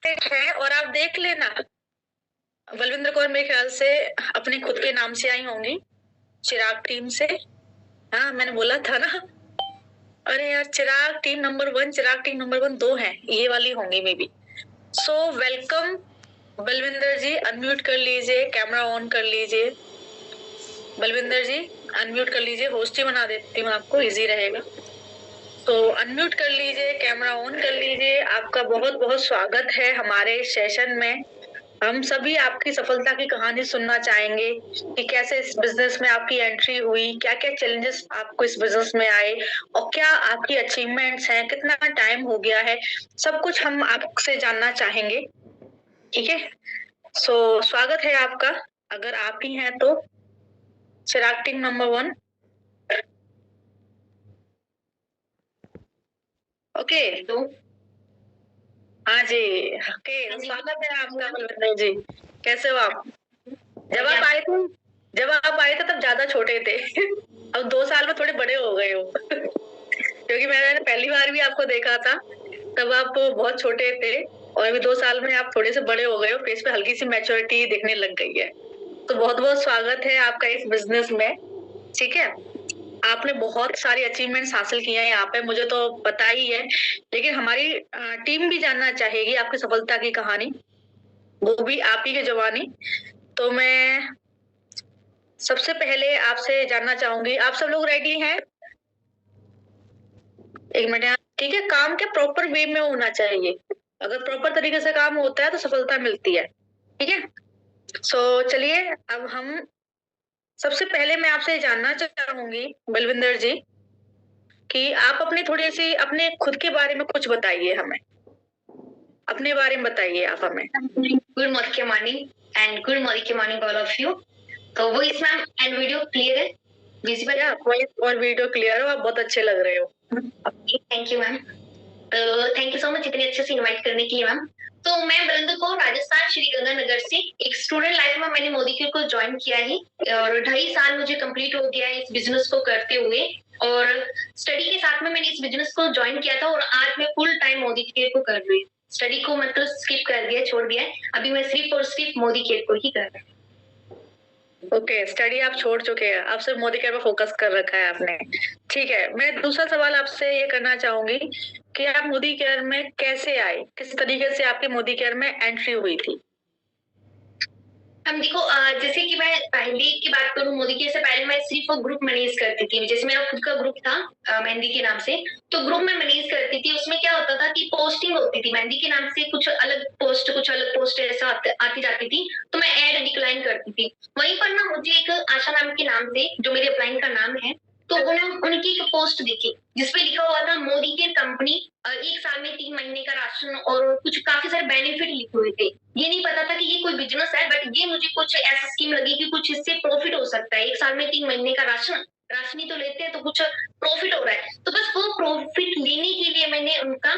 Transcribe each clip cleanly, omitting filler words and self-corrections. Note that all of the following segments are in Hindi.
है और आप देख लेना। बलविंदर कौर मेरे ख्याल से अपने खुद के नाम से आई होंगी, चिराग टीम से। हाँ, मैंने बोला था ना। अरे यार, Chirag team number 1, Chirag team number 1 2 है, ये वाली होंगी maybe. So welcome Balwinder ji, unmute कर लीजिए, कैमरा ऑन कर लीजिए। बलविंदर जी अनम्यूट कर लीजिए, होस्ट ही बना देती हूँ आपको, इजी रहेगा। तो अनम्यूट कर लीजिए, कैमरा ऑन कर लीजिए। आपका बहुत बहुत स्वागत है हमारे सेशन में। हम सभी आपकी सफलता की कहानी सुनना चाहेंगे कि कैसे इस बिजनेस में आपकी एंट्री हुई, क्या क्या चैलेंजेस आपको इस बिजनेस में आए और क्या आपकी अचीवमेंट्स हैं, कितना टाइम हो गया है, सब कुछ हम आपसे जानना चाहेंगे। ठीक है, सो स्वागत है आपका। अगर आप ही हैं तो चिराग टीम नंबर 1। ओके, तो हाँ जी, ओके, स्वागत है आपका बलविंदर जी। कैसे हो आप? जब आप आए थे तब ज्यादा छोटे थे। अब 2 साल में थोड़े बड़े हो गए हो। क्योंकि मैंने पहली बार भी आपको देखा था, तब आप बहुत छोटे थे और अभी 2 साल में आप थोड़े से बड़े हो गए हो, फेस पे हल्की सी मैच्योरिटी दिखने लग गई है। तो बहुत बहुत स्वागत है आपका इस बिजनेस में। ठीक है, आपने बहुत सारी अचीवमेंट्स हासिल किए हैं यहाँ पे, मुझे तो पता ही है, लेकिन हमारी टीम भी जानना चाहेगी आपकी सफलता की कहानी, वो भी आप ही की जुबानी। तो मैं सबसे पहले आपसे जानना चाहूंगी, आप सब लोग रेडी हैं? एक मिनट। ठीक है, काम के प्रॉपर वे में होना चाहिए। अगर प्रॉपर तरीके से काम होता है तो सफलता मिलती है। ठीक है, सो चलिए अब हम सबसे पहले मैं आपसे जानना चाहूंगी बलविंदर जी कि आप अपनी थोड़ी सी अपने खुद के बारे में कुछ बताइए हमें, अपने बारे में बताइए आप हमें। Good morning and good morning all of you. तो वो इस मैम एंड वीडियो क्लियर है, विजिबल है? वॉइस और वीडियो क्लियर हो, आप बहुत अच्छे लग रहे हो। Thank you ma'am. Thank you so much इतने अच्छे से इनवाइट करने के लिए मैम। तो मैं बलविंदर कौर, राजस्थान श्री गंगानगर से एक स्टूडेंट लाइफ में मैंने मोदी केयर को ज्वाइन किया है और 2.5 साल मुझे कंप्लीट हो गया है इस बिजनेस को करते हुए। और स्टडी के साथ में मैंने इस बिजनेस को ज्वाइन किया था और आज मैं फुल टाइम मोदी केयर को कर रही हूँ। स्टडी को मतलब स्किप कर दिया, छोड़ दिया है। अभी मैं सिर्फ और सिर्फ मोदी केयर को ही कर रही हूँ। ओके, स्टडी आप छोड़ चुके हैं, आप सिर्फ मोदी केयर पर फोकस कर रखा है आपने। ठीक है, मैं दूसरा सवाल आपसे ये करना चाहूंगी कि आप मोदी केयर में कैसे आए, किस तरीके से आपकी मोदी केयर में एंट्री हुई थी? हम देखो, जैसे कि मैं पहले की बात करूं, मोदी केयर से पहले मैं सिर्फ ग्रुप मैनेज करती थी। जैसे मेरा खुद का ग्रुप था मेहंदी के नाम से, तो ग्रुप में मैनेज करती थी। उसमें क्या होता था कि पोस्टिंग होती थी मेहंदी के नाम से, कुछ अलग पोस्ट ऐसा आती जाती थी, तो मैं ऐड डिक्लाइन करती थी। वहीं पर ना मुझे एक आशा मैम के नाम से, जो मेरे अपलाइन का नाम है, तो उनकी एक पोस्ट दिखी जिसपे लिखा हुआ था मोदी केयर कंपनी 1 साल में 3 महीने का राशन और कुछ काफी सारे बेनिफिट लिखे हुए थे। ये नहीं पता था कि ये कोई बिजनेस है, बट ये मुझे कुछ ऐसा स्कीम लगी कि कुछ इससे प्रॉफिट हो सकता है। 1 साल में 3 महीने का राशन ही तो लेते हैं, तो कुछ प्रॉफिट हो रहा है। तो बस वो प्रॉफिट लेने के लिए मैंने उनका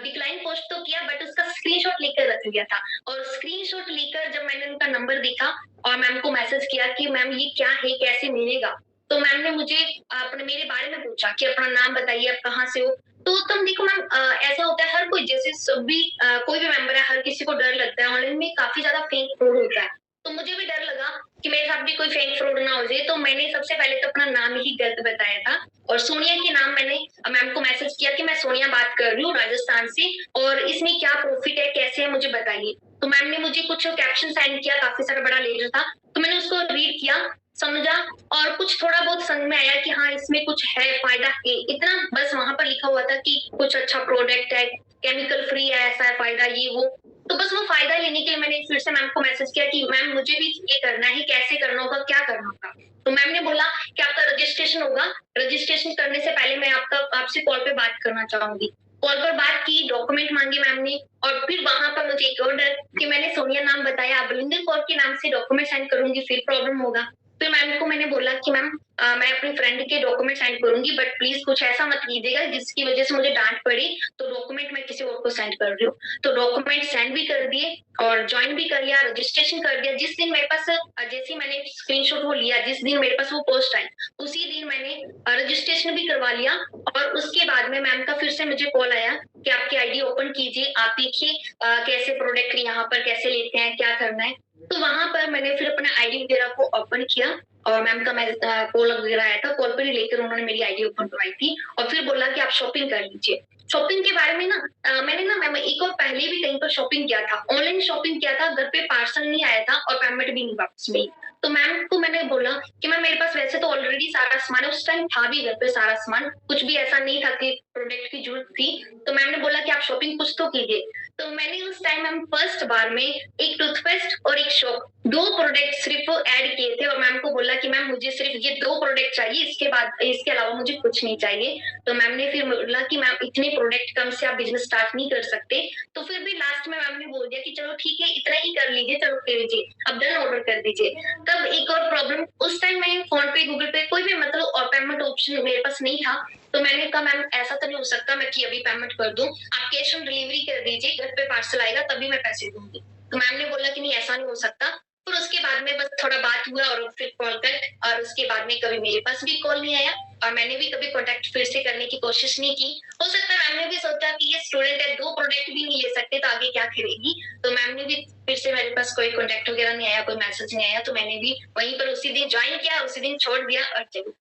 डिक्लाइन पोस्ट तो किया, बट उसका स्क्रीनशॉट लेकर रख लिया था। और स्क्रीनशॉट लेकर जब मैंने उनका नंबर देखा और मैम को मैसेज किया कि मैम ये क्या है, कैसे मिलेगा, तो मैम ने मुझे अपने मेरे बारे में पूछा कि अपना नाम बताइए, आप कहाँ से हो। तो तुम देखो मैम, ऐसा होता है हर कोई, जैसे सभी कोई भी मेंबर है, हर किसी को डर लगता है। ऑनलाइन में काफी ज्यादा फेक फ्रॉड होता है, तो मुझे भी डर लगा कि मेरे साथ भी कोई फेक फ्रॉड ना हो जाए। तो मैंने सबसे पहले तो अपना नाम ही गलत बताया था और सोनिया के नाम मैंने मैम को मैसेज किया कि मैं सोनिया बात कर रही हूँ राजस्थान से, और इसमें क्या प्रॉफिट है, कैसे है, मुझे बताइए। तो मैम ने मुझे कुछ कैप्शन सेंड किया, काफी सारा बड़ा लेटर था, तो मैंने उसको रीड किया, समझा और कुछ थोड़ा बहुत समझ में आया कि हाँ इसमें कुछ है, फायदा है। इतना बस वहां पर लिखा हुआ था कि कुछ अच्छा प्रोडक्ट है, केमिकल फ्री है, ऐसा है फायदा, ये वो। तो बस वो फायदा लेने के लिए मैंने फिर से मैम को मैसेज किया कि मैम मुझे भी ये करना है, कैसे करना होगा, क्या करना होगा। तो मैम ने बोला कि आपका रजिस्ट्रेशन होगा, रजिस्ट्रेशन करने से पहले मैं आपसे कॉल पे बात करना चाहूंगी। कॉल पर बात की, डॉक्यूमेंट मांगे मैम ने, और फिर वहां पर मुझे एक और डर कि मैंने सोनिया नाम बताया, बलविंदर कौर के नाम से डॉक्यूमेंट सेंड करूंगी फिर प्रॉब्लम होगा। फिर मैम को मैंने बोला कि मैम मैं अपनी फ्रेंड के डॉक्यूमेंट सेंड करूंगी, बट प्लीज कुछ ऐसा मत कीजिएगा जिसकी वजह से मुझे डांट पड़ी, तो डॉक्यूमेंट मैं किसी और को सेंड कर रही हूँ। तो डॉक्यूमेंट सेंड भी कर दिए और ज्वाइन भी कर लिया, रजिस्ट्रेशन कर दिया। जिस दिन मेरे पास जैसे ही मैंने स्क्रीनशॉट वो लिया, जिस दिन मेरे पास वो पोस्ट आई, उसी दिन मैंने रजिस्ट्रेशन भी करवा लिया। और उसके बाद में मैम का फिर से मुझे कॉल आया कि आपकी आईडी ओपन कीजिए, आप देखिए कैसे प्रोडक्ट यहाँ पर कैसे लेते हैं, क्या करना है। तो वहां पर मैंने फिर अपना आईडी वगैरह को ओपन किया और मैम का मैं कॉल वगैरह आया था, कॉल पर ही लेकर उन्होंने मेरी आईडी ओपन करवाई थी और फिर बोला कि आप शॉपिंग कर लीजिए। शॉपिंग के बारे में ना मैंने ना मैम एक और पहले भी कहीं पर शॉपिंग किया था, ऑनलाइन शॉपिंग किया था, घर पे पार्सल नहीं आया था और पेमेंट भी नहीं वापस मिली। तो मैम को मैंने बोला कि मैम मेरे पास वैसे तो ऑलरेडी सारा सामान है, उस टाइम था भी घर पे सारा सामान, कुछ भी ऐसा नहीं था कि प्रोडक्ट की जरूरत थी। तो मैम ने बोला कि आप शॉपिंग कुछ तो कीजिए। तो मैंने उस टाइम मैम फर्स्ट बार में एक टूथपेस्ट और एक सोप, दो प्रोडक्ट सिर्फ ऐड किए थे और मैम को बोला कि मैम मुझे सिर्फ ये दो प्रोडक्ट चाहिए, इसके अलावा मुझे कुछ नहीं चाहिए। तो मैम ने फिर बोला कि मैम इतने प्रोडक्ट कम से आप बिजनेस स्टार्ट नहीं कर सकते। तो फिर भी लास्ट में मैम ने बोल दिया कि चलो ठीक है, इतना ही कर लीजिए, चलो कर लीजिए, अब डन ऑर्डर कर दीजिए। तब एक और प्रॉब्लम, उस टाइम मैं फोन पे गूगल पे कोई भी मतलब पेमेंट ऑप्शन मेरे पास नहीं था। तो मैंने कहा मैम ऐसा तो नहीं हो सकता मैं कि अभी पेमेंट कर दूं, आप कैश ऑन डिलीवरी कर दीजिए, घर पे पार्सल आएगा तभी मैं पैसे दूंगी। तो मैम ने बोला कि नहीं ऐसा नहीं हो सकता। फिर उसके बाद में बस थोड़ा बात हुआ और फिर कॉल कट, और उसके बाद में कभी मेरे पास भी कॉल नहीं आया और मैंने भी कभी कॉन्टेक्ट फिर से करने की कोशिश नहीं की। हो सकता है मैम ने भी सोचा कि ये स्टूडेंट है, दो प्रोडक्ट भी नहीं ले सकते तो आगे क्या करेगी। तो मैम ने भी फिर से मेरे पास कोई कॉन्टेक्ट वगैरह नहीं आया, कोई मैसेज नहीं आया। तो मैंने भी वहीं पर उसी दिन ज्वाइन किया, उसी दिन छोड़ दिया और चलो।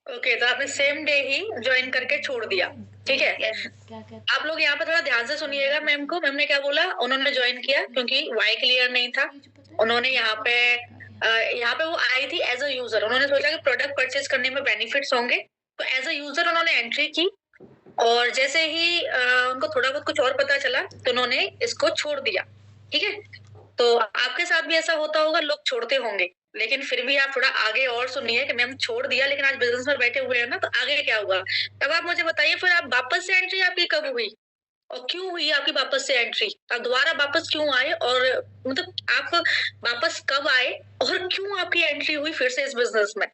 ओके, तो आपने सेम डे ही ज्वाइन करके छोड़ दिया, ठीक है। Yes. आप लोग यहाँ पे थोड़ा ध्यान से सुनिएगा मैम को। मैम ने क्या बोला, उन्होंने ज्वाइन किया क्योंकि वाई क्लियर नहीं था। उन्होंने यहाँ पे वो आई थी एज अ यूजर। उन्होंने सोचा कि प्रोडक्ट परचेज करने में बेनिफिट्स होंगे, तो एज अ यूजर उन्होंने एंट्री की। और जैसे ही उनको थोड़ा बहुत कुछ और पता चला तो उन्होंने इसको छोड़ दिया, ठीक है। तो आपके साथ भी ऐसा होता होगा, लोग छोड़ते होंगे, लेकिन फिर भी आप थोड़ा आगे और सुनिए कि मैम छोड़ दिया लेकिन आज बिजनेस में बैठे हुए हैं ना, तो आगे क्या हुआ। अब आप मुझे बताइए, फिर आप वापस से एंट्री आपकी कब हुई और क्यों हुई आपकी वापस से एंट्री? आप दोबारा वापस क्यों आए, और मतलब आप वापस कब आए और क्यों आपकी एंट्री हुई फिर से इस बिजनेस में?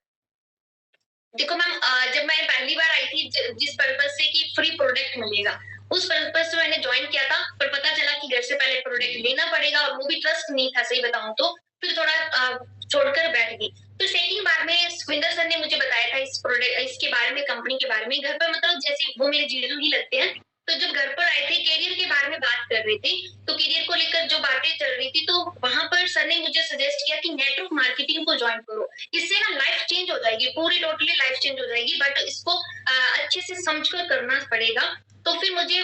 देखो मैम, जब मैं पहली बार आई थी जिस पर्पज से कि फ्री प्रोडक्ट मिलेगा, उस पर्पज से मैंने ज्वाइन किया था। पर पता चला कि घर से पहले प्रोडक्ट लेना पड़ेगा और वो भी ट्रस्ट नहीं था, सही बताऊं तो। फिर थोड़ा छोड़कर बैठ गई। फिर सेकंड बार में सुखविंदर सर ने मुझे बताया था इस प्रोडक्ट इसके बारे में, कंपनी के बारे में। घर पर मतलब जैसे वो मेरे जीजू ही लगते हैं, तो जब घर पर आए थे करियर के बारे में बात कर रहे थे, तो करियर को लेकर जो बातें चल रही थी, तो वहां पर सर ने मुझे सजेस्ट किया कि नेटवर्क मार्केटिंग को ज्वाइन करो, इससे ना लाइफ चेंज हो जाएगी, पूरी टोटली लाइफ चेंज हो जाएगी, बट इसको अच्छे से समझकर करना पड़ेगा। तो फिर मुझे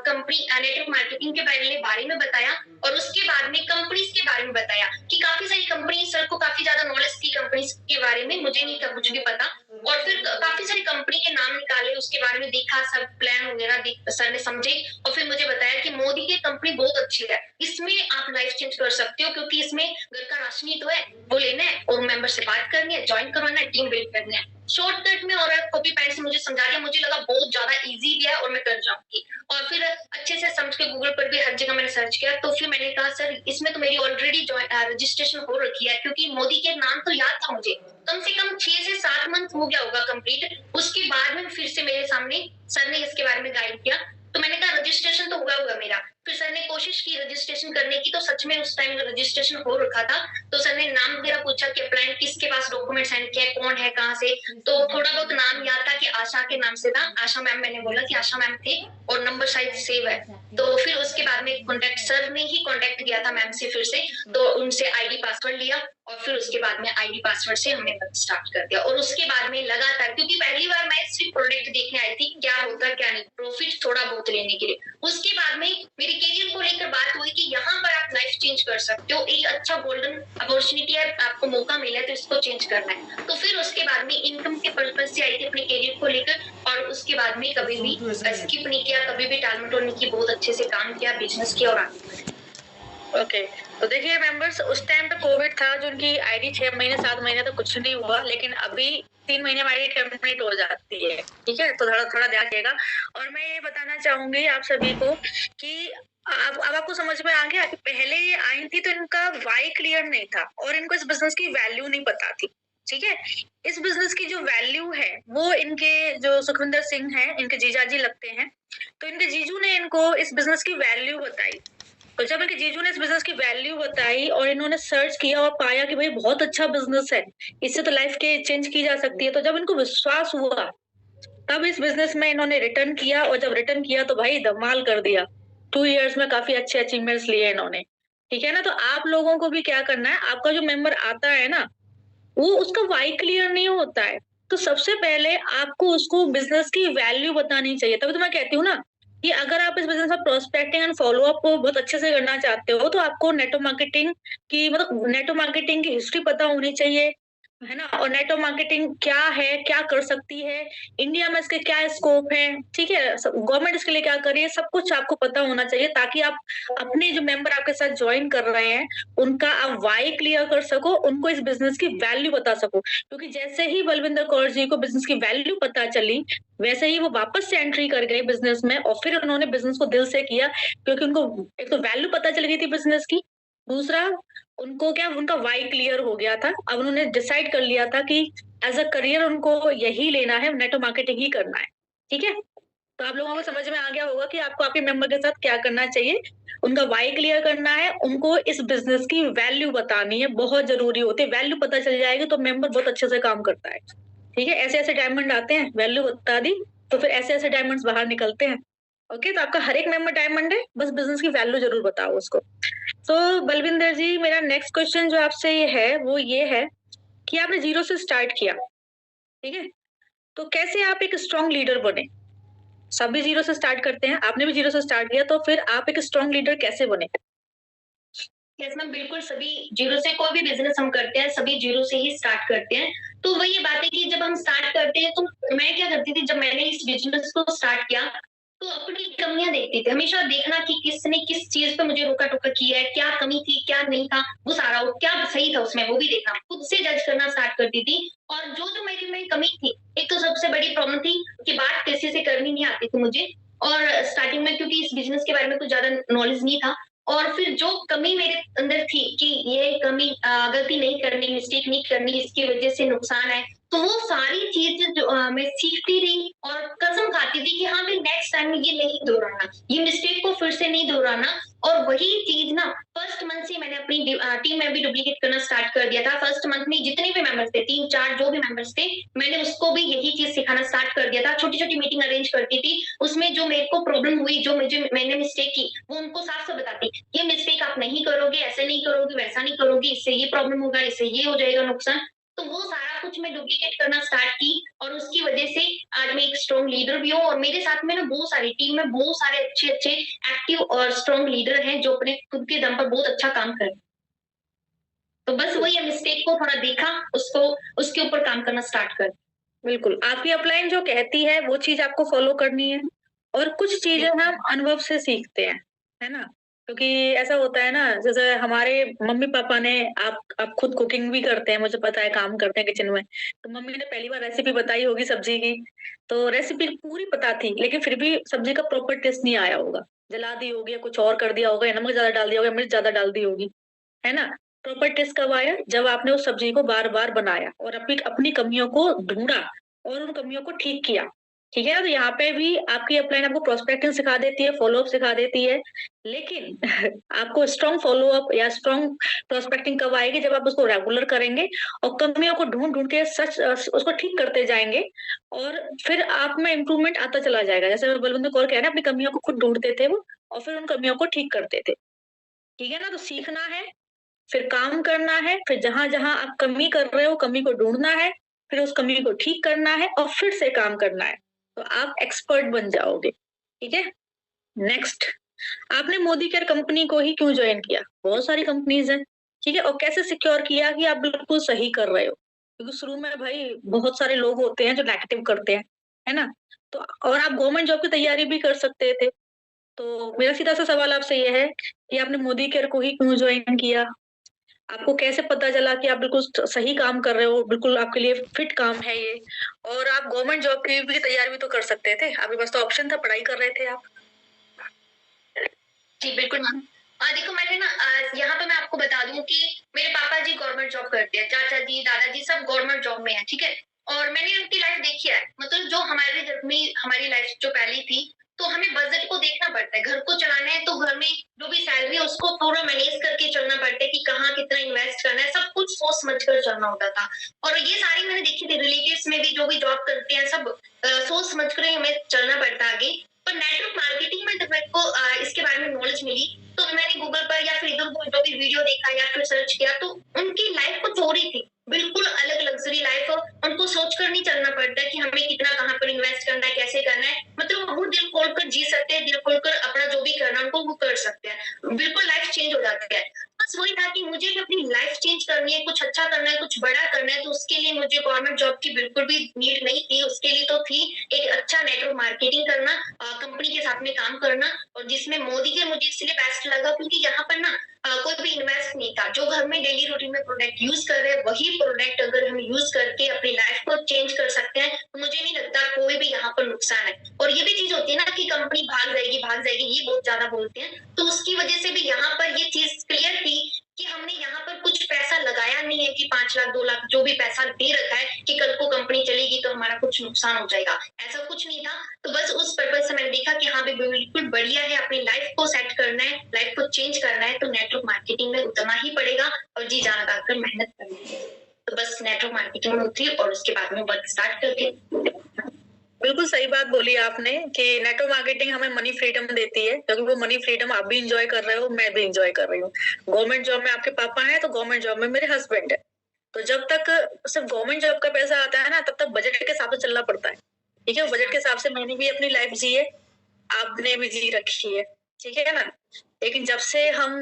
कंपनी नेटवर्क मार्केटिंग के बारे में बताया और उसके बाद में कंपनीज के बारे में बताया कि काफी सारी कंपनी, सर को काफी ज्यादा नॉलेज थी कंपनीज के बारे में, मुझे नहीं था कुछ भी पता। और फिर काफी सारी कंपनी के नाम निकाले, उसके बारे में देखा, सब प्लान वगैरह सर ने समझे और फिर मुझे बताया कि मोदी की कंपनी बहुत अच्छी है, इसमें आप लाइफ चेंज कर सकते हो, क्योंकि इसमें घर का राशन ही तो है, वो लेना है और मेंबर से बात करनी है, ज्वाइन करवाना है, टीम बिल्ड करना है। शॉर्टकट में और कॉपी पेस्ट से मुझे समझा दिया, मुझे लगा बहुत ज्यादा इजी भी है और मैं कर जाऊंगी। और फिर अच्छे से समझ के गूगल पर भी हर जगह मैंने सर्च किया। तो फिर मैंने कहा सर इसमें तो मेरी ऑलरेडी रजिस्ट्रेशन हो रखी है, क्योंकि मोदी के नाम तो याद था मुझे, कम से कम 6 से 7 मंथ हो गया होगा कंप्लीट। उसके बाद में फिर से मेरे सामने सर ने इसके बारे में गाइड किया, तो मैंने कहा रजिस्ट्रेशन तो हुआ मेरा। फिर सर ने कोशिश की रजिस्ट्रेशन करने की, तो सच में उस टाइम रजिस्ट्रेशन हो रखा था। तो सर ने नाम वगैरह पूछा कि अप्लाइंट किसके पास डॉक्यूमेंट सेंड किया है, कौन है, कहाँ से। तो थोड़ा बहुत नाम याद था कि आशा के नाम से था, आशा मैम, मैंने बोला कि आशा मैम थे और नंबर शायद सेव है। तो फिर उसके बाद में कॉन्टेक्ट, सर ने ही कॉन्टेक्ट किया था मैम से फिर से, तो उनसे आईडी पासवर्ड लिया और फिर उसके बाद में आईडी पासवर्ड से हमने स्टार्ट कर दिया। और उसके बाद में लगातार, क्योंकि पहली बार मैं सिर्फ प्रोडक्ट देखने आई थी क्या होता है क्या नहीं, प्रॉफिट थोड़ा बहुत लेने के लिए। उसके बाद में मेरे करियर को लेकर बात हुई कि यहाँ पर आप लाइफ चेंज कर सकते हो, एक अच्छा गोल्डन अपॉर्चुनिटी है, आपको मौका मिला है, तो इसको चेंज करना है। तो फिर उसके बाद में इनकम के पर्पज से आई थी अपने करियर को लेकर, और उसके बाद में कभी भी स्किप नहीं किया, कभी भी टाल मटोल नहीं की, बहुत अच्छे से काम किया, बिजनेस किया और आगे। ओके, तो देखिए मेंबर्स, उस टाइम पे कोविड था, जो उनकी आईडी 6 महीने 7 महीने तो कुछ नहीं हुआ, लेकिन अभी 3 महीने में आईडी कंप्लीट हो जाती है, ठीक है। तो थोड़ा थोड़ा ध्यान रखिएगा। और मैं ये बताना चाहूंगी आप सभी को कि अब आपको समझ में आ गया कि पहले ये आई थी तो इनका वाई क्लियर नहीं था और इनको इस बिजनेस की वैल्यू नहीं पता थी, ठीक है? इस बिज़नेस की जो वैल्यू है, वो इनके जो सुखविंदर सिंह हैं, इनके जीजाजी लगते हैं। तो इनके जीजू ने इनको इस बिज़नेस की वैल्यू बताई। तो जब इनके जीजू ने इस बिज़नेस की वैल्यू बताई और इन्होंने सर्च किया और पाया कि भई बहुत अच्छा बिज़नेस है, इससे तो लाइफ़ के चेंज की जा सकती है। तो जब इनको विश्वास हुआ, तब इस बिज़नेस में इन्होंने रिटर्न किया और जब रिटर्न किया तो भाई धमाल कर दिया। 2 इयर्स में काफ़ी अच्छे अचीवमेंट्स लिए इन्होंने। ठीक है ना? तो आप लोगों को भी क्या करना है, आपका जो मेंबर आता है ना, वो उसका व्हाई क्लियर नहीं होता है। तो सबसे पहले आपको उसको बिज़नेस की वैल्यू बतानी चाहिए। तभी तो मैं कहती हूँ ना, कि अगर आप इस बिज़नेस में प्रोस्पेक्टिंग एंड फ़ॉलो अप को बहुत अच्छे से करना चाहते हो, तो आपको नेटवर्क मार्केटिंग की मतलब नेटवर्क मार्केटिंग की हिस्ट्री पता होनी चाहिए, है ना? और नेटवर्क मार्केटिंग क्या है, क्या कर सकती है, इंडिया में इसके क्या स्कोप है, ठीक है? स गवर्नमेंट इसके लिए क्या कर रही है, सब कुछ आपको पता होना चाहिए ताकि आप अपने जो मेंबर आपके साथ जॉइन कर रहे हैं, उनका आप व्हाई क्लियर कर सको, उनको इस बिज़नेस की वैल्यू बता सको। क्योंकि जैसे ही बलविंदर कौर जी को बिज़नेस की वैल्यू पता चली, वैसे ही वो वापस से एंट्री कर गए बिज़नेस में और फिर उन्होंने बिज़नेस को दिल से किया क्योंकि उनको एक तो वैल्यू पता चल गई थी बिज़नेस की, दूसरा उनको क्या उनका व्हाई क्लियर हो गया था। अब उन्होंने डिसाइड कर लिया था कि एज़ अ करियर उनको यही लेना है, नेटवर्क मार्केटिंग ही करना है। ठीक है? तो आप लोगों को समझ में आ गया होगा कि आपको आपके मेंबर के साथ क्या करना चाहिए। उनका व्हाई क्लियर करना है, उनको इस बिज़नेस की वैल्यू बतानी है, बहुत ज़रूरी होती है। वैल्यू पता चल जाएगी तो मेंबर बहुत अच्छे से काम करता है। ठीक है? ऐसे-ऐसे डायमंड आते हैं, वैल्यू बता दी, तो फिर ऐसे-ऐसे डायमंड्स बाहर निकलते हैं। ओके? तो आपका हर एक मेंबर डायमंड है, बस बिज़नेस की वैल्यू ज़रूर बताओ उसको। तो बलविंदर जी, मेरा नेक्स्ट क्वेश्चन जो आपसे ये है, वो ये है कि आपने ज़ीरो से स्टार्ट किया, ठीक है? तो कैसे आप एक स्ट्रॉन्ग लीडर बने? सभी ज़ीरो से स्टार्ट करते हैं, आपने भी ज़ीरो से स्टार्ट किया, तो फिर आप एक स्ट्रॉन्ग लीडर कैसे बने? यस मैम, बिल्कुल सभी जीरो से कोई भी बिज़नेस हम करते हैं, सभी जीरो से ही स्टार्ट करते हैं। तो वही ये बात है कि जब हम स्टार्ट करते हैं तो मैं क्या करती थी, जब मैंने इस बिज़नेस को स्टार्ट किया, तो अपनी कमियाँ देखती थी। हमेशा देखना कि किसने किस चीज़ पे मुझे रोका-टोका किया है, क्या कमी थी, क्या नहीं था, वो सारा वो क्या सही था उसमें, वो भी देखना। खुद से जज करना स्टार्ट करती थी और जो-जो मेरी में कमी थी, एक तो सबसे बड़ी प्रॉब्लम थी कि बात किसी से करनी नहीं आती थी मुझे और स्टार्टिंग में क्योंकि इस बिज़नेस के बारे में कुछ ज़्यादा नॉलेज नहीं था और फिर जो कमी मेरे अंदर थी कि ये कमी गलती नहीं करनी, मिस्टेक नहीं करनी, इसकी वज़ह से नुकसान है। तो वो सारी चीज़ जो मैं सीखती रही और कसम खाती थी कि हाँ, मैं नेक्स्ट टाइम ये नहीं दोहराना, ये मिस्टेक को फिर से नहीं दोहराना और वही चीज़ ना फर्स्ट मंथ से मैंने अपनी टीम में भी डुप्लीकेट करना स्टार्ट कर दिया था। फर्स्ट मंथ में जितने भी मेंबर्स थे, 3-4 जो भी मेंबर्स थे, मैंने उसको भी यही चीज़ सिखाना स्टार्ट कर दिया था। छोटी-छोटी मीटिंग अरेंज करती थी, उसमें जो मेरे को प्रॉब्लम हुई, जो मैंने मिस्टेक की, वो उनको साफ-साफ बताती। ये मिस्टेक आप नहीं करोगे, ऐसे नहीं करोगे, वैसा नहीं करोगे, इससे ये प्रॉब्लम होगा, इससे ये हो जाएगा नुकसान। तो वो सारा कुछ मैं डुप्लीकेट करना स्टार्ट की और उसकी वजह से आज मैं एक स्ट्रॉन्ग लीडर भी हूँ और मेरे साथ में ना बहुत सारी टीम में बहुत सारे अच्छे-अच्छे एक्टिव और स्ट्रॉन्ग लीडर हैं जो अपने खुद के दम पर बहुत अच्छा काम कर रहे हैं। तो बस वही है, मिस्टेक को थोड़ा देखा, उसको उसके ऊपर काम करना स्टार्ट कर। बिल्कुल, आपकी अपलाइन जो कहती है, वो चीज़ आपको फ़ॉलो करनी है और कुछ चीज़ें हम अनुभव से सीखते हैं, है ना? क्योंकि ऐसा होता है ना, जैसे हमारे मम्मी-पापा ने आप खुद कुकिंग भी करते हैं, मुझे पता है, काम करते हैं किचन में। तो मम्मी ने पहली बार रेसिपी बताई होगी सब्ज़ी की, तो रेसिपी पूरी पता थी, लेकिन फिर भी सब्ज़ी का प्रॉपर टेस्ट नहीं आया होगा। जला दी होगी या कुछ और कर दिया होगा या नमक ज़्यादा डाल दिया होगा, मिर्च ज़्यादा डाल दी होगी। है ना? प्रॉपर टेस्ट कब आया? जब आपने उस सब्ज़ी को बार-बार बनाया और अपनी अपनी कमियों को ढूँढा और उन कमियों को ठीक किया। ठीक है ना? तो यहाँ पे भी आपकी अपलाइन आपको प्रोस्पेक्टिंग सिखा देती है, फ़ॉलो अप सिखा देती है। लेकिन आपको स्ट्रॉन्ग फ़ॉलो अप या स्ट्रॉन्ग प्रोस्पेक्टिंग कब आएगी? जब आप उसको रेगुलर करेंगे और कमियों को ढूँढ-ढूँढ के उसको ठीक करते जाएँगे और फिर आप में इम्प्रूवमेंट आता चला जाएगा। जैसे बलविंदर कौर कह रहे हैं, अपनी कमियों को खुद ढूँढते थे वो और फिर उन कमियों को ठीक करते थे। ठीक है ना? तो सीखना है, फिर काम करना है, फिर जहाँ-जहाँ आप कमी कर रहे हो, कमी को ढूँढना है, फिर उस कमी को ठीक करना है और फिर से काम करना है। तो आप एक्सपर्ट बन जाओगे, ठीक है? नेक्स्ट, आपने मोदी केयर कंपनी को ही क्यों जॉइन किया? बहुत सारी कंपनीज़ हैं, ठीक है? और कैसे सिक्योर किया कि आप बिल्कुल सही कर रहे हो? क्योंकि शुरू में भाई बहुत सारे लोग होते हैं जो नेगेटिव करते हैं, है ना? तो और आप गवर्नमेंट जॉब की तैयारी भी कर सकते थे। तो मेरा सीधा-सा सवाल आपसे ये है कि आपने मोदी केयर को ही क्यों जॉइन किया? आपको कैसे पता चला कि आप बिल्कुल सही काम कर रहे हो, बिल्कुल आपके लिए फिट काम है ये और आप गवर्नमेंट जॉब की भी तैयारी भी तो कर सकते थे। आपके पास तो ऑप्शन था, पढ़ाई कर रहे थे आप। जी, बिल्कुल मैम। देखो मैंने ना यहाँ पे मैं आपको बता दूँ कि मेरे पापा जी गवर्नमेंट जॉब करते हैं, चाचा जी, दादाजी सब गवर्नमेंट जॉब में है, ठीक है। और मैंने उनकी लाइफ देखी है, मतलब जो हमारे घर में हमारी लाइफ जो पहली थी, तो हमें बजट को देखना पड़ता है, घर को चलाना है तो घर में जो भी सैलरी है उसको पूरा मैनेज करके चलना पड़ता है कि कहाँ कितना इन्वेस्ट करना है, सब कुछ सोच समझ कर चलना होता था। और ये सारी मैंने देखी थी, रिलेटिव्स में भी जो भी जॉब करते हैं सब सोच समझ कर ही हमें चलना पड़ता है आगे। पर नेटवर्क मार्केटिंग में जब मेरे को इसके बारे में नॉलेज मिली, तो मैंने गूगल पर या फिर इधर उधर जो भी वीडियो देखा या फिर सर्च किया, तो उनकी लाइफ कुछ और ही थी, बिल्कुल अलग लग्जरी लाइफ। उनको सोच कर नहीं चलना पड़ता है कि हमें कितना कहाँ पर इन्वेस्ट करना है, कैसे करना है, मतलब वो दिल खोल कर जी सकते हैं, दिल खोल कर अपना जो भी करना है उनको वो कर सकते हैं, बिल्कुल लाइफ चेंज हो जाती है। बस वही था कि मुझे भी अपनी लाइफ चेंज करनी है, कुछ अच्छा करना है, कुछ बड़ा करना है, तो उसके लिए मुझे गवर्नमेंट जॉब की बिल्कुल भी नीड नहीं थी। उसके लिए तो थी एक अच्छा नेटवर्क मार्केटिंग करना, कंपनी के साथ में काम करना, और जिसमें मोदी के मुझे इसलिए बेस्ट लगा क्योंकि यहाँ पर ना कोई भी इन्वेस्ट नहीं था। जो घर में डेली रूटीन में प्रोडक्ट यूज कर रहे हैं वही प्रोडक्ट अगर हम यूज करके अपनी लाइफ को चेंज कर सकते हैं, तो मुझे नहीं लगता कोई भी यहाँ पर नुकसान है। और ये भी चीज होती है ना कि कंपनी भाग जाएगी, ये बहुत ज्यादा बोलते हैं, तो उसकी वजह से भी यहाँ पर ये चीज क्लियर थी कि हमने यहाँ पर कुछ पैसा लगाया नहीं है कि 5 लाख 2 लाख जो भी पैसा दे रखा है कि कल को कंपनी चलेगी तो हमारा कुछ नुकसान हो जाएगा, ऐसा कुछ नहीं था। तो बस उस पर्पज से मैंने देखा कि हाँ बिल्कुल बढ़िया है, अपनी लाइफ को सेट करना है, लाइफ को चेंज करना है, तो नेटवर्क मार्केटिंग में उतरना ही पड़ेगा और जी जान लगाकर मेहनत करनी है। तो बस नेटवर्क मार्केटिंग में उतरी और उसके बाद में वर्क स्टार्ट कर दिया। बिल्कुल सही बात बोली आपने कि नेटवर्क मार्केटिंग हमें मनी फ्रीडम देती है, क्योंकि वो मनी फ्रीडम आप भी इंजॉय कर रहे हो, मैं भी इंजॉय कर रही हूँ। गवर्नमेंट जॉब में आपके पापा हैं तो गवर्नमेंट जॉब में मेरे हस्बैंड है, तो जब तक सिर्फ गवर्नमेंट जॉब का पैसा आता है ना, तब तक बजट के हिसाब से चलना पड़ता है। ठीक है, बजट के हिसाब से मैंने भी अपनी लाइफ जी है, आपने भी जी रखी है, ठीक है ना। लेकिन जब से हम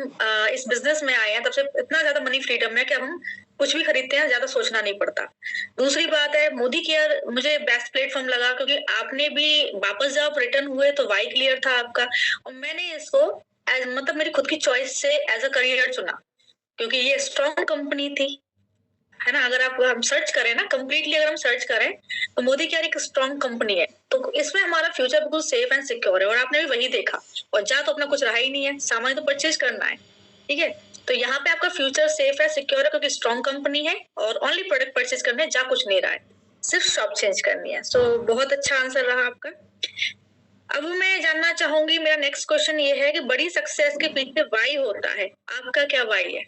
इस बिजनेस में आए हैं तब से इतना ज्यादा मनी फ्रीडम है कि हम कुछ भी खरीदते हैं ज्यादा सोचना नहीं पड़ता। दूसरी बात है, मोदी केयर मुझे बेस्ट प्लेटफॉर्म लगा, क्योंकि आपने भी वापस जब रिटर्न हुए तो वाई क्लियर था आपका, और मैंने इसको मतलब मेरी खुद की चॉइस से एज अ करियर चुना, क्योंकि ये स्ट्रॉन्ग कंपनी थी, है ना। अगर आप हम सर्च करें ना, कंप्लीटली अगर हम सर्च करें तो मोदी केयर एक स्ट्रॉन्ग कंपनी है, तो इसमें हमारा फ्यूचर बिल्कुल सेफ एंड सिक्योर है, और आपने भी वही देखा। और जा तो अपना कुछ रहा ही नहीं है, सामान तो परचेज करना है, ठीक है। तो यहाँ पे आपका फ्यूचर सेफ है, सिक्योर है, क्योंकि स्ट्रॉन्ग कंपनी है और ओनली प्रोडक्ट परचेज करने है, जा कुछ नहीं रहा है, सिर्फ शॉप चेंज करनी है। सो बहुत अच्छा आंसर रहा आपका। अब मैं जानना चाहूंगी, मेरा नेक्स्ट क्वेश्चन ये है कि बड़ी सक्सेस के पीछे वाई होता है, आपका क्या वाई है?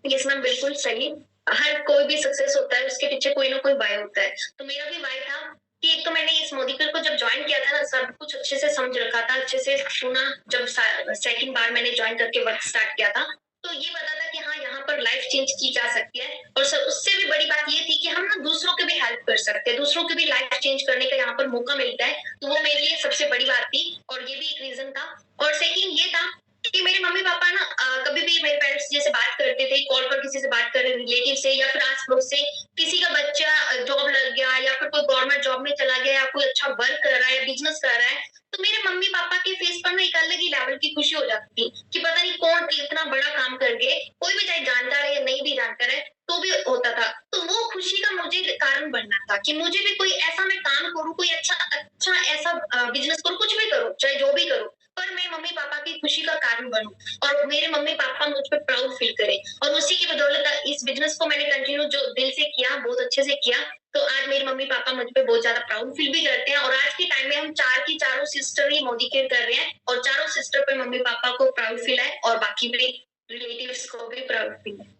यस मैम, बिल्कुल सही। हर कोई भी सक्सेस होता है उसके पीछे कोई ना कोई वाई होता है, तो मेरा भी वाई था कि एक तो मैंने इस मोदी केयर को जब ज्वाइन किया था ना, सब कुछ अच्छे से समझ रखा था, अच्छे से सुना। जब सेकंड बार मैंने ज्वाइन करके वर्क स्टार्ट किया था, तो ये पता था कि हाँ यहाँ पर लाइफ चेंज की जा सकती है। और उससे भी बड़ी बात ये थी कि हम ना दूसरों के भी हेल्प कर सकते हैं, दूसरों की भी लाइफ चेंज करने का यहाँ पर मौका मिलता है, तो वो मेरे लिए सबसे बड़ी बात थी और ये भी एक रीजन था। और सेकंड ये था कि मेरे मम्मी पापा ना कभी भी मेरे पेरेंट्स जैसे बात करते थे, कॉल पर किसी से बात कर रहे, रिलेटिव से या फिर आस पड़ोस से, किसी का बच्चा जॉब लग गया या फिर कोई गवर्नमेंट जॉब में चला गया या कोई अच्छा वर्क कर रहा है या बिजनेस कर रहा है, तो मेरे मम्मी पापा के फेस पर ना एक अलग ही लेवल की खुशी हो जाती थी कि पता नहीं कौन इतना बड़ा काम कर गए, कोई भी चाहे जानकार है या नहीं भी जानकार है तो भी होता था। तो वो खुशी का मुझे कारण बनना था कि मुझे भी कोई ऐसा मैं काम करूँ, कोई अच्छा अच्छा ऐसा बिजनेस करूँ, कुछ भी करूँ, चाहे जो भी करूँ, पर मैं मम्मी पापा की खुशी का कारण बनूं और मेरे मम्मी पापा मुझ पर प्राउड फील करें। और उसी की बदौलत इस बिजनेस को मैंने कंटिन्यू जो दिल से किया, बहुत अच्छे से किया, तो आज मेरे मम्मी पापा मुझ पे बहुत ज्यादा प्राउड फील भी करते हैं। और आज के टाइम में हम चार की चारों सिस्टर ही मोदी केयर कर रहे हैं और चारों सिस्टर पे मम्मी पापा को प्राउड फील है और बाकी भी रिलेटिव्स को भी प्राउड फील है।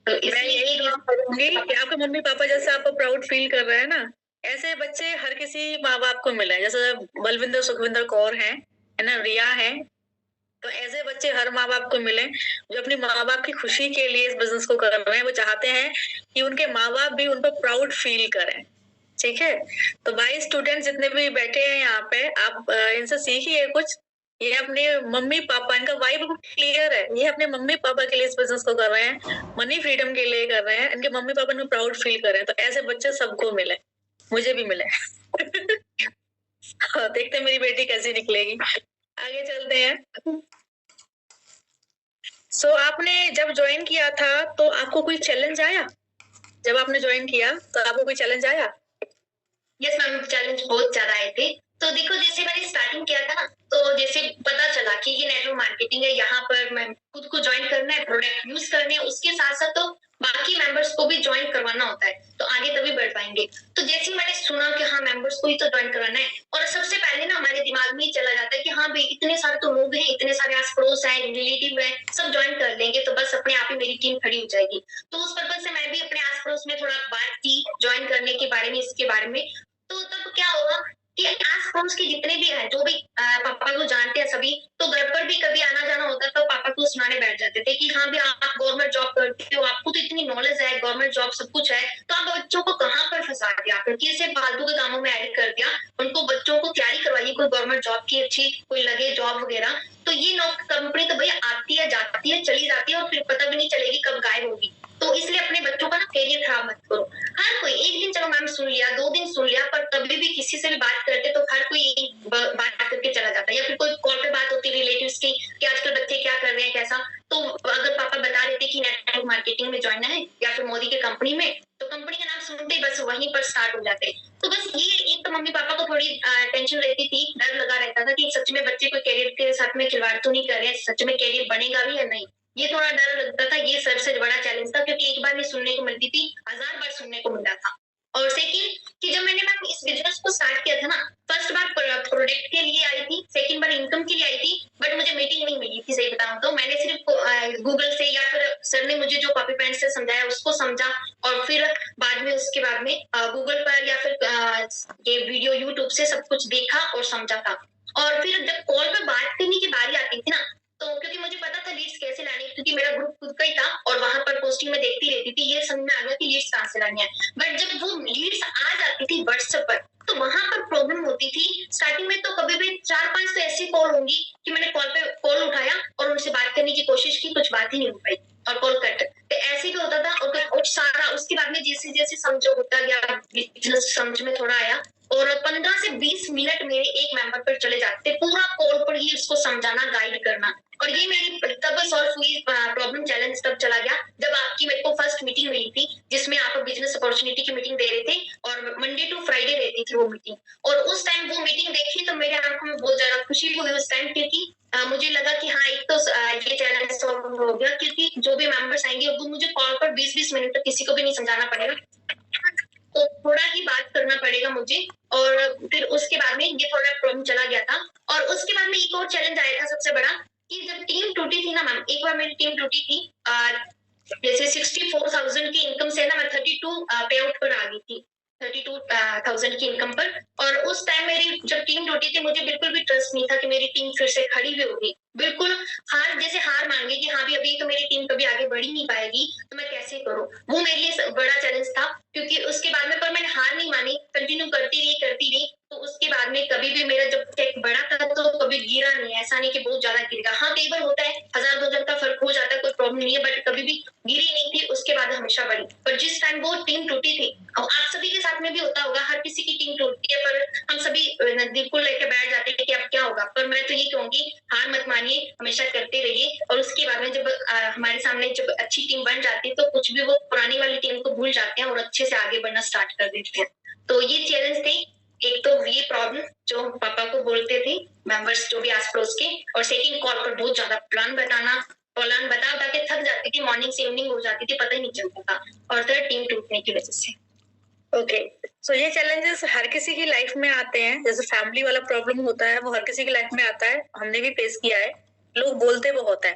तो मैं यही दुआ करूंगी कि आपके मम्मी पापा जैसे आपको प्राउड फील कर रहे हैं ना, ऐसे बच्चे हर किसी माँ बाप को मिले, जैसे बलविंदर सुखविंदर कौर है ना, रिया है, तो ऐसे बच्चे हर माँ बाप को मिले जो अपनी माँ बाप की खुशी के लिए इस बिजनेस को कर रहे हैं। वो चाहते हैं कि उनके माँ बाप भी उन पर प्राउड फील करें, ठीक है। तो भाई स्टूडेंट जितने भी बैठे हैं यहाँ पे, आप इनसे सीखिए कुछ। ये अपने मम्मी पापा, इनका वाई बिल्कुल क्लियर है, ये अपने मम्मी पापा के लिए इस बिजनेस को कर रहे हैं, मनी फ्रीडम के लिए कर रहे हैं, इनके मम्मी पापा इनको प्राउड फील कर रहे हैं। तो ऐसे बच्चे सबको मिले, मुझे भी मिले। देखते हैं मेरी बेटी कैसी निकलेगी। आगे चलते हैं। सो आपने जब ज्वाइन किया था तो आपको कोई चैलेंज आया? जब आपने ज्वाइन किया तो आपको कोई चैलेंज आया? यस मैम, चैलेंज बहुत ज्यादा आए थे। तो देखो जैसे मैंने स्टार्टिंग किया था ना, तो जैसे पता चला कि ये नेटवर्क मार्केटिंग है, यहाँ पर मैं खुद को ज्वाइन करना है, प्रोडक्ट यूज करने हैं, उसके साथ साथ तो बाकी मेंबर्स को भी ज्वाइन करवाना होता है, तो आगे तभी बढ़ पाएंगे। तो जैसे मैंने सुना कि हाँ मेंबर्स को ही तो ज्वाइन करवाना है, और सबसे पहले ना हमारे दिमाग में ही चला जाता है कि हाँ भाई इतने सारे तो लोग हैं, इतने सारे आस पड़ोस है, रिलेटिव है, सब ज्वाइन कर लेंगे तो बस अपने आप ही मेरी टीम खड़ी हो जाएगी। तो उस पर्पज से मैं भी अपने आस पड़ोस में थोड़ा बात की ज्वाइन करने के बारे में, इसके बारे में। तो तब क्या होगा कि आस पड़ोस के जितने भी हैं, जो भी पापा को जानते हैं सभी, तो घर पर भी कभी आना जाना होता तो पापा को सुनाने बैठ जाते थे कि हाँ भी आप गवर्नमेंट जॉब करते हो, आपको तो इतनी नॉलेज है, गवर्नमेंट जॉब सब कुछ है, तो आप बच्चों को कहाँ पर फंसा दिया, क्योंकि इसे फालतू के कामों में ऐड कर दिया। उनको बच्चों को तैयारी करवाइए कोई गवर्नमेंट जॉब की अच्छी, कोई लगे जॉब वगैरह। तो ये कंपनी तो भैया आती है जाती है चली जाती है, और फिर पता भी नहीं चलेगी कब गायब होगी। तो इसलिए अपने बच्चों का ना करियर खराब मत करो। हर कोई एक दिन चलो मैम सुन लिया, 2 दिन सुन लिया, पर कभी भी किसी से भी बात करते तो हर कोई बात करके चला जाता है, या फिर कोई कॉल पे बात होती रिलेटिव्स की कि आजकल बच्चे क्या कर रहे हैं कैसा, तो अगर पापा बता देते कि नेटवर्क मार्केटिंग में ज्वाइन है या फिर मोदी के कंपनी में, तो कंपनी का नाम सुनते ही बस वहीं पर स्टार्ट हो जाते। तो बस ये एक तो मम्मी पापा को थोड़ी टेंशन रहती थी, डर लगा रहता था कि सच में बच्चे कोई करियर के साथ में खिलवाड़ तो नहीं कर रहे हैं, सच में करियर बनेगा भी या नहीं, ये थोड़ा डर लगता था। ये सबसे बड़ा चैलेंज था, क्योंकि एक बार नहीं सुनने को मिलती थी, 1000 बार सुनने को मिलता था। और सेकंड कि जब मैंने मैम इस बिजनेस को स्टार्ट किया था ना, फर्स्ट बार प्रोडक्ट के लिए आई थी, सेकंड बार इनकम के लिए आई थी, बट मुझे मीटिंग नहीं मिली थी, सही बताऊं तो मैंने सिर्फ गूगल से या फिर सर ने मुझे जो कॉपी पेंट से समझाया उसको समझा, और फिर बाद में उसके बाद में गूगल पर या फिर ये वीडियो यूट्यूब से सब कुछ देखा और समझा था। और फिर जब कॉल पर बात करने की बारी आती थी ना, तो क्योंकि मुझे पता था लीड्स कैसे लानी है, क्योंकि मेरा ग्रुप खुद का ही था और वहां पर पोस्टिंग में देखती रहती थी, ये समझ में आ गया कि लीड्स कहाँ से लानी है। बट जब वो लीड्स आ जाती थी व्हाट्सएप पर, तो वहां पर प्रॉब्लम होती थी। स्टार्टिंग में तो कभी भी 4-5 तो ऐसी कॉल होंगी कि मैंने कॉल पे कॉल उठाया और उनसे बात करने की कोशिश की, कुछ बात ही नहीं हो पाई और कॉल कट। तो ऐसे भी होता था। और सारा उसके बाद में जैसे जैसे समझो होता गया, बिजनेस समझ में थोड़ा आया, और 15 से 20 मिनट मेरे एक मेंबर पर चले जाते, पूरा कॉल पर ही उसको समझाना, गाइड करना। और ये मेरी तब सॉल्व हुई प्रॉब्लम, चैलेंज तब चला गया जब आपकी मेरे को फर्स्ट मीटिंग मिली थी, जिसमें आप बिजनेस अपॉर्चुनिटी की मीटिंग दे रहे थे, और मंडे टू फ्राइडे रहती थी वो मीटिंग। और उस टाइम वो मीटिंग देखी तो मेरे आंखों में बहुत ज्यादा खुशी हुई उस टाइम, क्योंकि मुझे लगा कि हाँ एक तो ये चैलेंज सॉल्व हो गया, क्योंकि जो भी मेंबर्स आएंगे वो मुझे कॉल पर 20-20 मिनट तक किसी को भी नहीं समझाना पड़ेगा, तो थोड़ा ही बात करना पड़ेगा मुझे। और फिर उसके बाद में ये थोड़ा प्रॉब्लम चला गया था। और उसके बाद में एक और चैलेंज आया था सबसे बड़ा, कि जब टीम टूटी थी ना मैम, एक बार मेरी टीम टूटी थी, जैसे 64,000 की इनकम से ना मैं 32 पे आउट पर आ गई थी, 32,000 की इनकम पर। और उस टाइम मेरी जब टीम टूटी थी, मुझे बिल्कुल भी ट्रस्ट नहीं था कि मेरी टीम फिर से खड़ी भी होगी। बिल्कुल हार मान गई कि हाँ भी अभी तो मेरी टीम कभी आगे बढ़ ही नहीं पाएगी, तो मैं कैसे करूं। वो मेरे लिए बड़ा चैलेंज था, क्योंकि उसके बाद में पर मैंने हार नहीं मानी, कंटिन्यू करती रही। तो उसके बाद में कभी भी मेरा जब चेक बढ़ा था तो कभी गिरा नहीं, ऐसा नहीं कि बहुत ज्यादा गिरेगा। हाँ कई बार होता है, 1000-2000 का फर्क हो जाता है, कोई प्रॉब्लम नहीं है, बट कभी भी गिरी नहीं थी, उसके बाद हमेशा बढ़ी। पर जिस टाइम वो टीम टूटी थी, और आप सभी के साथ में भी होता होगा, हर किसी की टीम टूटती है, पर हम सभी दिल को लेकर बैठ जाते हैं कि अब क्या होगा। पर मैं तो ये कहूंगी, हार मत मानिए, हमेशा करते रहिए। और उसके बाद में जब हमारे सामने जब अच्छी टीम बन जाती है, तो कुछ भी वो पुरानी वाली टीम को भूल जाते हैं और अच्छे से आगे बढ़ना स्टार्ट कर देते हैं। तो ये चैलेंज थे, एक तो ये प्रॉब्लम जो पापा को बोलते थे मेंबर्स जो भी आस पड़ोस के, और सेकंड कॉल पर बहुत ज्यादा प्लान बता बता के थक जाती थी, मॉर्निंग से इवनिंग हो जाती थी, पता ही नहीं चलता था। और थर्ड टीम टूटने की वजह से। ओके, सो ये चैलेंजेस हर किसी की लाइफ में आते हैं, जैसे फैमिली वाला प्रॉब्लम होता है वो हर किसी की लाइफ में आता है, हमने भी फेस किया है। लोग बोलते बहुत है,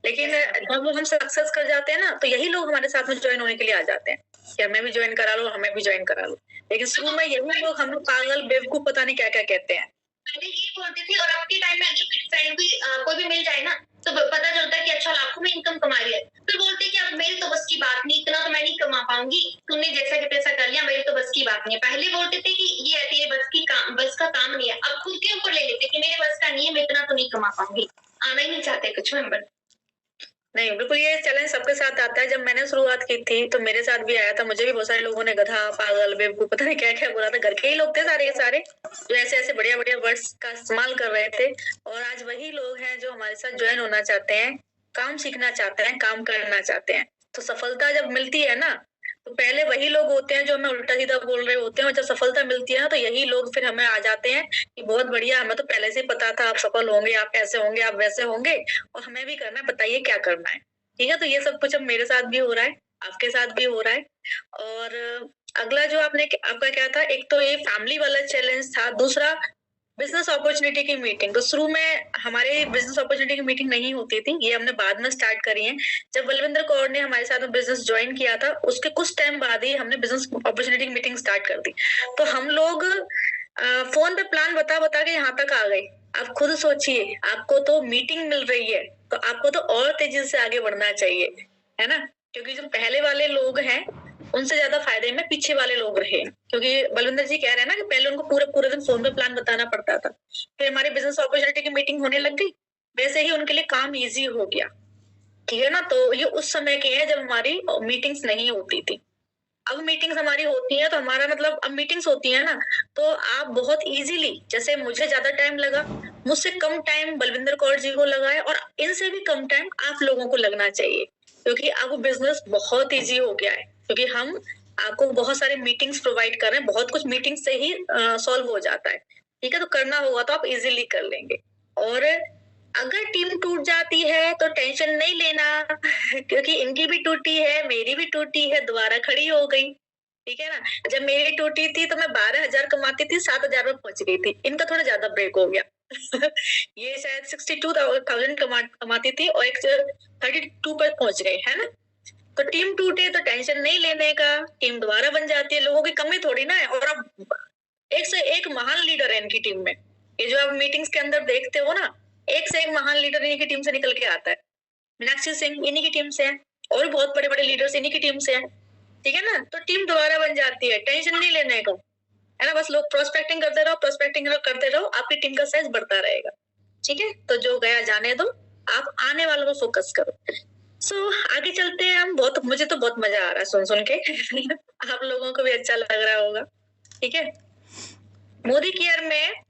लेकिन जब हम सक्सेस कर जाते हैं ना, तो यही लोग हमारे साथ में ज्वाइन होने के लिए आ जाते हैं कि हमें भी ज्वाइन करा लो, हमें भी ज्वाइन करा लो। लेकिन शुरू में यही लोग हम लोग पागल बेवकूफ पता नहीं क्या क्या कहते हैं। पहले ये बोलते थे, और अब के टाइम में अगर फ्रेंड भी कोई भी मिल जाए ना, तो पता चलता है कि अच्छा लाखों में इनकम कमा रही है, फिर बोलते हैं कि अब मेरी तो बस की बात नहीं, इतना तो मैं नहीं कमा पाऊंगी, तुमने जैसा कि पैसा कर लिया, मेरी तो बस की बात नहीं है। पहले बोलते थे कि ये है तेरे बस का काम नहीं है, अब खुद के ऊपर ले लेते कि मेरे बस का नहीं है, मैं इतना तो नहीं कमा पाऊंगी, आना ही नहीं चाहते कुछ मेंबर। नहीं, बिल्कुल ये चैलेंज सबके साथ आता है। जब मैंने शुरुआत की थी तो मेरे साथ भी आया था, मुझे भी बहुत सारे लोगों ने गधा, पागल, बेवकूफ पता नहीं क्या क्या बोला था। घर के ही लोग थे सारे के सारे, जो ऐसे ऐसे बढ़िया बढ़िया वर्ड्स का इस्तेमाल कर रहे थे। और आज वही लोग हैं जो हमारे साथ ज्वाइन होना चाहते हैं, काम सीखना चाहते हैं, काम करना चाहते हैं। तो सफलता जब मिलती है ना, तो पहले वही लोग होते हैं जो हमें उल्टा सीधा बोल रहे होते हैं, और जब सफलता मिलती है ना तो यही लोग फिर हमें आ जाते हैं कि बहुत बढ़िया, हमें तो पहले से ही पता था आप सफल होंगे, आप ऐसे होंगे, आप वैसे होंगे, और हमें भी करना है, बताइए क्या करना है। ठीक है, तो ये सब कुछ अब मेरे साथ भी हो रहा है, आपके साथ भी हो रहा है। और अगला जो आपका क्या था, एक तो ये फैमिली वाला चैलेंज था, दूसरा बिजनेस अपॉर्चुनिटी की मीटिंग। तो शुरू में हमारे बिजनेस अपॉर्चुनिटी की मीटिंग नहीं होती थी, ये हमने बाद में स्टार्ट करी है। जब बलविंदर कौर ने हमारे साथ बिजनेस ज्वाइन किया था, उसके कुछ टाइम बाद ही हमने बिजनेस अपॉर्चुनिटी की मीटिंग स्टार्ट कर दी। तो हम लोग फोन पे प्लान बता बता के यहाँ तक आ गए। आप खुद सोचिए, आपको तो मीटिंग मिल रही है, तो आपको तो और तेजी से आगे बढ़ना चाहिए, है ना? क्योंकि जो पहले वाले लोग हैं उनसे ज्यादा फायदे में पीछे वाले लोग रहे, क्योंकि बलविंदर जी कह रहे हैं ना कि पहले उनको पूरे पूरे दिन फोन पे प्लान बताना पड़ता था, फिर हमारी बिजनेस अपॉर्चुनिटी की मीटिंग होने लग गई, वैसे ही उनके लिए काम इजी हो गया। ठीक है ना? तो ये उस समय के है जब हमारी मीटिंग्स नहीं होती थी। अब मीटिंग्स हमारी होती है तो हमारा मतलब, अब मीटिंग्स होती है ना, तो आप बहुत इजीली, जैसे मुझे ज्यादा टाइम लगा, मुझसे कम टाइम बलविंदर कौर जी को लगा है, और इनसे भी कम टाइम आप लोगों को लगना चाहिए, क्योंकि अब बिजनेस बहुत इजी हो गया है, क्योंकि हम आपको बहुत सारे मीटिंग्स प्रोवाइड कर रहे हैं, बहुत कुछ मीटिंग से ही सॉल्व हो जाता है। ठीक है, तो करना होगा तो आप इजीली कर लेंगे। और अगर टीम टूट जाती है तो टेंशन नहीं लेना क्योंकि इनकी भी टूटी है, मेरी भी टूटी है, दोबारा खड़ी हो गई। ठीक है ना? जब मेरी टूटी थी तो मैं 12,000 कमाती थी, 7,000 में पहुंच गई थी। इनका थोड़ा ज्यादा ब्रेक हो गया ये शायद 62,000 कमाती थी और एक 32 पर पहुंच गए, है ना? तो टीम टूटे तो टेंशन नहीं लेने का, टीम दोबारा बन जाती है, लोगों की कमी थोड़ी ना है। और अब एक से एक महान लीडर है इनकी टीम में। ये जो आप मीटिंग्स के अंदर देखते हो ना, एक से एक महान लीडर इन्हीं की टीम से निकल के आता है। मीनाक्षी सिंह इन्हीं की टीम से है, और बहुत बड़े बड़े लीडर्स इन्हीं की टीम से है। ठीक है ना? तो टीम दोबारा बन जाती है, टेंशन नहीं लेने का, है ना? बस लोग प्रोस्पेक्टिंग करते रहो, प्रोस्पेक्टिंग करते रहो, आपकी टीम का साइज बढ़ता रहेगा। ठीक है, तो जो गया जाने दो, आप आने वालों पर फोकस करो। आगे चलते हैं हम। बहुत, मुझे तो बहुत मजा आ रहा है सुन सुन के आप लोगों को भी अच्छा लग रहा होगा। ठीक है, मोदी केयर में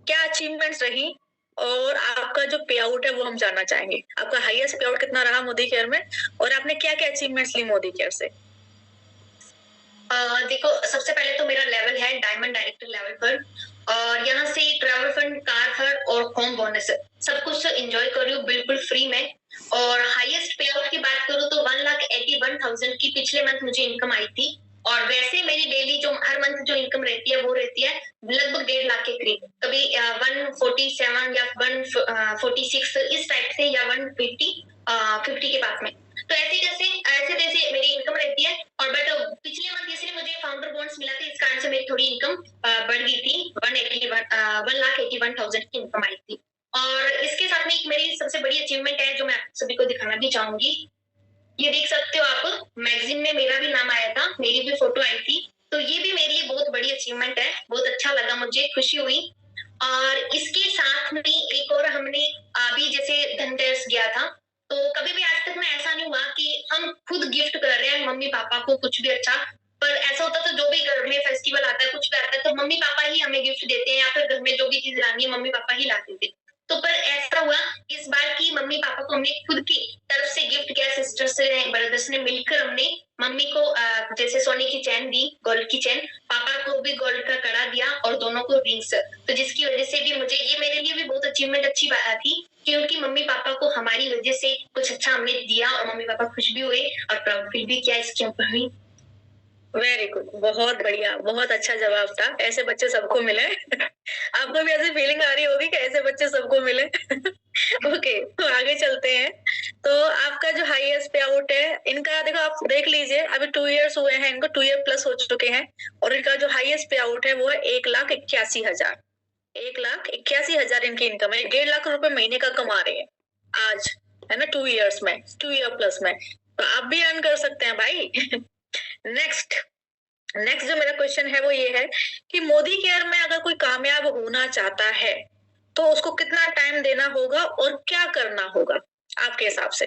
क्या अचीवमेंट्स रही, और आपका जो पे आउट है वो हम जानना चाहेंगे। आपका हाईएस्ट पे आउट कितना रहा मोदी केयर में, और आपने क्या क्या अचीवमेंट्स ली मोदी केयर से? देखो, सबसे पहले तो मेरा लेवल है डायमंड डायरेक्टर लेवल पर, और यहाँ से ट्रैवल फंड, कार फंड और होम बोनस सब कुछ एंजॉय कर रही हूँ बिल्कुल फ्री में। और हाईएस्ट पे आउट की बात करूँ तो 1,81,000 की पिछले मंथ मुझे इनकम आई थी। और वैसे मेरी डेली जो हर मंथ जो इनकम रहती है वो रहती है लगभग 1.5 लाख के करीब, कभी 147 या 146 इस टाइप से, या 150 के पास में। तो ऐसे तैसे मेरी इनकम रहती है। और बट पिछले मंथ इसलिए मुझे फाउंडर बोनस मिला था, इस कारण से मेरी थोड़ी इनकम बढ़ गई थी, 1,81,000 की इनकम आई थी। और इसके साथ में एक मेरी सबसे बड़ी अचीवमेंट है जो मैं आप सभी को दिखाना भी चाहूंगी। ये देख सकते हो आप, मैगजीन में मेरा भी नाम आया था, मेरी भी फोटो आई थी। तो ये भी मेरे लिए बहुत बड़ी अचीवमेंट है, बहुत अच्छा लगा मुझे, खुशी हुई। और इसके साथ में एक और हमने अभी जैसे धनतेरस गया था, तो कभी भी आज तक में ऐसा नहीं हुआ कि हम खुद गिफ्ट कर रहे हैं मम्मी पापा को कुछ भी अच्छा। पर ऐसा होता तो जो भी घर में फेस्टिवल आता है, कुछ भी आता है, तो मम्मी पापा ही हमें गिफ्ट देते हैं, या फिर घर में जो भी चीज लानी है मम्मी पापा ही लाते थे। तो पर ऐसा हुआ इस बार की मम्मी पापा को हमने खुद की तरफ से गिफ्ट किया, सिस्टर्स ने ब्रदर्स ने मिलकर हमने मम्मी को जैसे सोने की चैन दी, गोल्ड की चैन, पापा को भी गोल्ड का कड़ा दिया, और दोनों को रिंग्स। तो जिसकी वजह से भी मुझे, ये मेरे लिए भी बहुत अचीवमेंट अच्छी बात थी, क्योंकि मम्मी पापा को हमारी वजह से कुछ अच्छा हमने दिया, और मम्मी पापा खुश भी हुए और प्राउड फील भी किया इसके ऊपर भी। वेरी गुड, बहुत बढ़िया, बहुत अच्छा जवाब था। ऐसे बच्चे सबको मिले आपको भी ऐसी फीलिंग आ रही होगी कि ऐसे बच्चे सबको मिले ओके, तो आगे चलते हैं। तो आपका जो हाईएस्ट पे आउट है इनका, देखो आप देख लीजिए, अभी 2 इयर्स हुए हैं इनको, 2 ईयर प्लस हो चुके हैं, और इनका जो हाईएस्ट पे आउट है वो है 1,81,000। 1,81,000 इनकी इनकम है, 1.5 लाख रुपए महीने का कमा रहे हैं आज, है ना? 2 इयर्स में, 2 ईयर प्लस में, तो आप भी अर्न कर सकते हैं भाई नेक्स्ट नेक्स्ट जो मेरा क्वेश्चन है वो ये है कि मोदी केयर में अगर कोई कामयाब होना चाहता है तो उसको कितना टाइम देना होगा और क्या करना होगा आपके हिसाब से?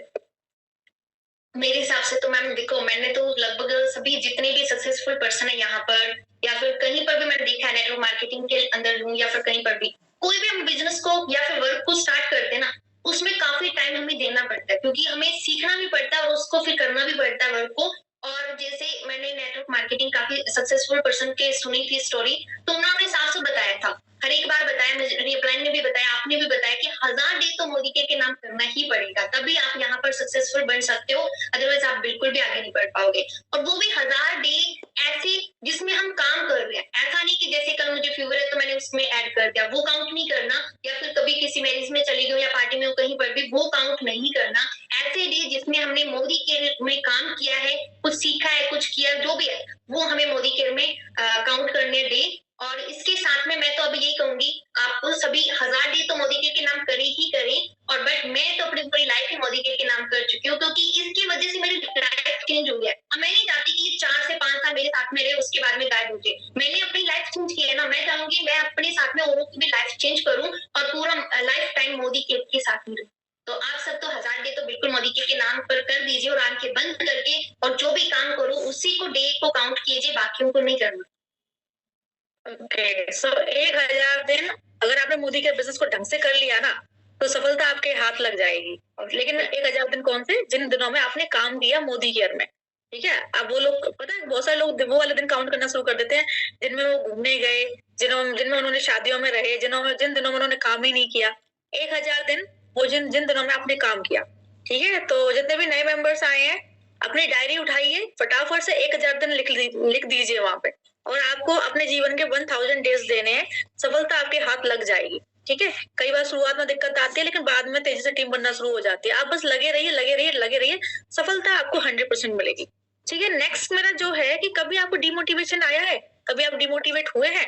मेरे हिसाब से तो मैम देखो, मैंने तो लगभग सभी जितने भी सक्सेसफुल पर्सन है यहाँ पर, या फिर कहीं पर भी मैंने देखा है, नेटवर्क मार्केटिंग के अंदर हूँ या फिर कहीं पर भी, कोई भी हम बिजनेस को या फिर वर्क को स्टार्ट करते हैं ना, उसमें काफी टाइम हमें देना पड़ता है, क्योंकि हमें सीखना भी पड़ता है और उसको फिर करना भी पड़ता है वर्क को। और जैसे सक्सेसफुल पर्सन के सुनी थी स्टोरी, तो उन्होंने साफ साफ बताया था, हर एक बार बताया, रिप्लाई में भी बताया, आपने भी बताया कि 1000 डे तो मोदी के नाम करना ही पड़ेगा, तभी आप यहाँ पर सक्सेसफुल बन सकते हो, अदरवाइज आप बिल्कुल भी आगे नहीं बढ़ पाओगे। और वो भी 1000 डे ऐसे जिसमें हम काम कर रहे हैं, ऐसा नहीं कि जैसे कल मुझे फीवर है तो मैंने उसमें ऐड कर दिया, वो काउंट नहीं करना, या फिर कभी किसी मैरिज में चली गई या पार्टी में हो कहीं पर भी, वो काउंट नहीं करना। ऐसे डे जिसमें हमने मोदी केयर में काम किया है, कुछ सीखा है, कुछ किया, जो भी है वो हमें मोदी केयर में काउंट करने दे। और इसके साथ में मैं तो अभी यही कहूंगी, आप सभी 1000 डे तो मोदी केयर के नाम करें ही करें, और बट मैं तो अपनी पूरी लाइफ ही मोदी केयर के नाम कर चुकी हूँ, क्योंकि इसकी वजह से मेरी लाइफ चेंज हो गया। अब मैं नहीं चाहती कि 4 से 5 साल मेरे साथ में रहे उसके बाद में गायब हो जाए। मैंने अपनी लाइफ चेंज की है ना, मैं चाहूंगी मैं अपने साथ में औरों की भी लाइफ चेंज करूं और पूरा लाइफ टाइम मोदी केयर के साथ में रहूं। तो आप सब तो 1000 डे तो बिल्कुल मोदी के नाम पर कर दीजिए, और आंखें बंद करके और जो भी काम करो उसी को डे को काउंट कीजिए, बाकियों को नहीं करना। ओके, सो 1000 दिन अगर आपने मोदी के बिजनेस को ढंग से कर लिया ना, तो सफलता आपके हाथ लग जाएगी। लेकिन 1000 दिन कौन से, जिन दिनों में आपने काम किया मोदी केयर में, ठीक है। अब वो लोग, पता है बहुत सारे लोग वो वाले दिन काउंट करना शुरू कर देते हैं जिनमें वो घूमने गए, जिनमें उन्होंने शादियों में रहे, जिन दिनों में उन्होंने काम ही नहीं किया। 1000 दिन वो जिन दिनों में आपने काम किया, ठीक है। तो जितने भी नए मेंबर्स आए हैं, अपनी डायरी उठाइए, फटाफट से 1000 दिन लिख दीजिए वहां पे, और आपको अपने जीवन के 1000 डेज देने हैं, सफलता आपके हाथ लग जाएगी, ठीक है। कई बार शुरुआत में दिक्कत आती है, लेकिन बाद में तेजी से टीम बनना शुरू हो जाती है। आप बस लगे रहिए, लगे रहिए, लगे रहिए, सफलता आपको 100% मिलेगी, ठीक है। नेक्स्ट मेरा जो है कि कभी आपको डिमोटिवेशन आया है, कभी आप डिमोटिवेट हुए हैं?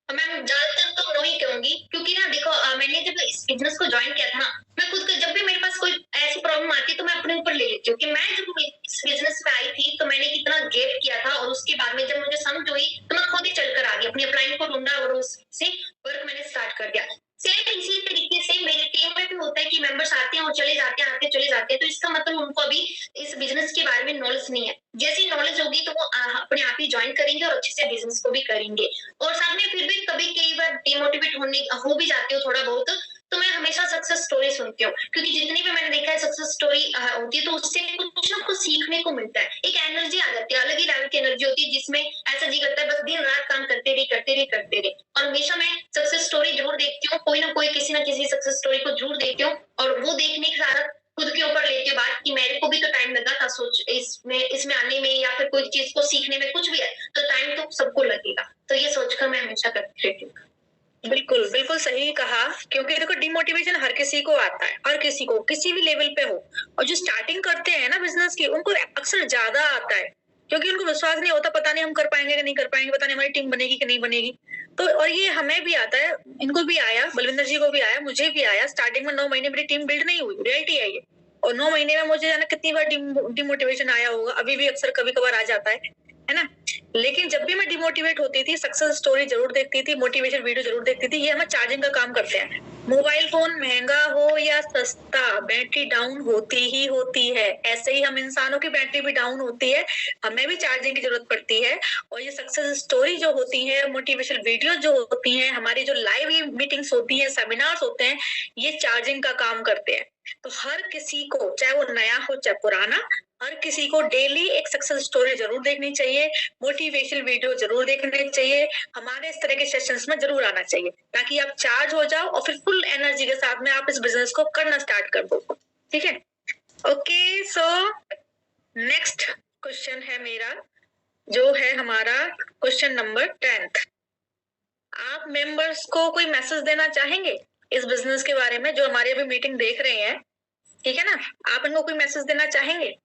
मैम ज्यादातर तो नो ही कहूंगी, क्योंकि ना देखो मैंने जब इस बिजनेस को ज्वाइन किया था ना, मैं खुद को जब भी मेरे पास कोई ऐसी प्रॉब्लम आती है तो मैं अपने ऊपर ले लेती हूँ कि मैं जब इस बिजनेस में आई थी तो मैंने कितना गैप किया था, और उसके बाद में जब मुझे समझ हुई तो मैं खुद ही चलकर आ गई, अपनी अपलाइन को ढूंढा और उससे वर्क मैंने स्टार्ट कर दिया। सेम इसी तरीके से मेरे टीम में भी होता है कि मेंबर्स आते हैं और चले जाते हैं, आते चले जाते हैं, तो इसका मतलब उनको अभी इस बिजनेस के बारे में नॉलेज नहीं है। जैसी नॉलेज होगी तो वो अपने आप ही ज्वाइन करेंगे और अच्छे से बिजनेस को भी करेंगे। और साथ में फिर भी कभी कई बार डिमोटिवेट हो भी जाती हूँ थोड़ा बहुत, तो मैं हमेशा सक्सेस स्टोरी सुनती हूँ, क्योंकि जितनी भी मैंने देखा है सक्सेस स्टोरी होती है तो उससे कुछ ना कुछ सीखने को मिलता है, एक एनर्जी आ जाती है, अलग ही लेवल की एनर्जी होती है, जिसमें ऐसा जी करता है बस दिन रात काम करते रहे करते रहे करते रहे। और हमेशा मैं सक्सेस स्टोरी जरूर देखती हूँ, कोई ना कोई किसी ना किसी सक्सेस स्टोरी को जरूर देखती हूँ, और वो देखने के साथ खुद के ऊपर लेती हूँ बात कि मेरे को भी तो टाइम लगा था सोच इसमें आने में, या फिर कोई चीज को सीखने में, कुछ भी है तो टाइम तो सबको लगेगा, तो ये सोचकर मैं हमेशा करती रहती हूँ। बिल्कुल, बिल्कुल सही कहा, क्योंकि देखो डिमोटिवेशन हर किसी को आता है, हर किसी को, किसी भी लेवल पे हो। और जो स्टार्टिंग करते हैं ना बिजनेस की, उनको अक्सर ज्यादा आता है, क्योंकि उनको विश्वास नहीं होता, पता नहीं हम कर पाएंगे कि नहीं कर पाएंगे, पता नहीं हमारी टीम बनेगी कि नहीं बनेगी। तो और ये हमें भी आता है, इनको भी आया, बलविंदर जी को भी आया, मुझे भी आया। स्टार्टिंग में 9 महीने मेरी टीम बिल्ड नहीं हुई, रियलिटी है ये। और 9 महीने में मुझे जाना कितनी बार डिमोटिवेशन आया होगा, अभी भी अक्सर कभी कभार आ जाता है ना। लेकिन जब भी मैं डिमोटिवेट होती थी, सक्सेस स्टोरी जरूर देखती थी, मोटिवेशन वीडियो जरूर देखती थी। ये हमें चार्जिंग का काम करते हैं। मोबाइल फोन महंगा हो या सस्ता, बैटरी डाउन होती ही होती है। ऐसे ही हम इंसानों की बैटरी भी डाउन होती है, हमें भी चार्जिंग की जरूरत पड़ती है। और ये सक्सेस स्टोरी जो होती है, मोटिवेशन वीडियो जो होती है, हमारी जो लाइव मीटिंग्स होती है, सेमिनार्स होते हैं, ये चार्जिंग का काम करते हैं। तो हर किसी को, चाहे वो नया हो चाहे पुराना, हर किसी को डेली एक सक्सेस स्टोरी जरूर देखनी चाहिए, मोटिवेशनल वीडियो जरूर देखने चाहिए, हमारे इस तरह के सेशंस में जरूर आना चाहिए, ताकि आप चार्ज हो जाओ और फिर फुल एनर्जी के साथ में आप इस बिजनेस को करना स्टार्ट कर दो, ठीक है। ओके, सो नेक्स्ट क्वेश्चन है मेरा, जो है हमारा क्वेश्चन नंबर 10। आप मेंबर्स को कोई मैसेज देना चाहेंगे इस बिजनेस के बारे में, जो हमारी अभी मीटिंग देख रहे हैं, ठीक है ना। आप इनको कोई मैसेज देना चाहेंगे?